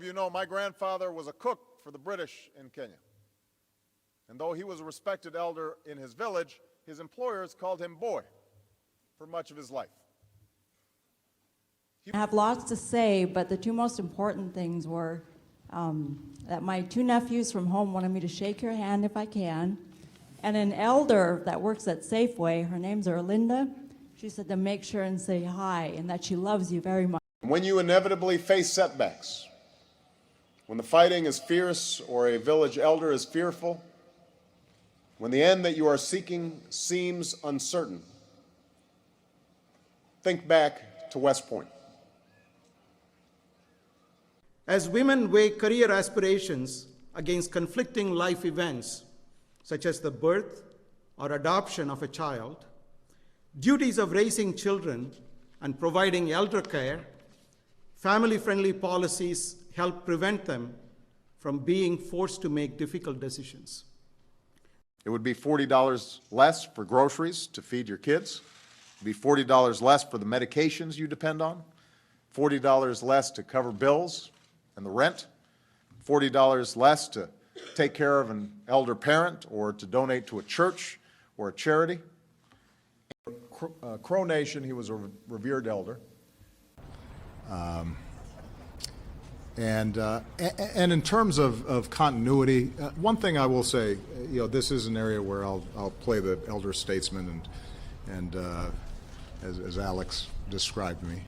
you know, my grandfather was a cook for the British in Kenya. And though he was a respected elder in his village, his employers called him boy for much of his life. I have lots to say, but the two most important things were that my two nephews from home wanted me to shake your hand if I can, and an elder that works at Safeway, her name's Erlinda, she said to make sure and say hi, and that she loves you very much. When you inevitably face setbacks, when the fighting is fierce or a village elder is fearful, when the end that you are seeking seems uncertain, think back to West Point. As women weigh career aspirations against conflicting life events, such as the birth or adoption of a child, duties of raising children and providing elder care, family-friendly policies help prevent them from being forced to make difficult decisions. It would be $40 less for groceries to feed your kids. It would be $40 less for the medications you depend on, $40 less to cover bills and the rent, $40 less to take care of an elder parent or to donate to a church or a charity. Crow Nation, he was a revered elder. And in terms of continuity, one thing I will say, this is an area where I'll play the elder statesman, and as Alex described me.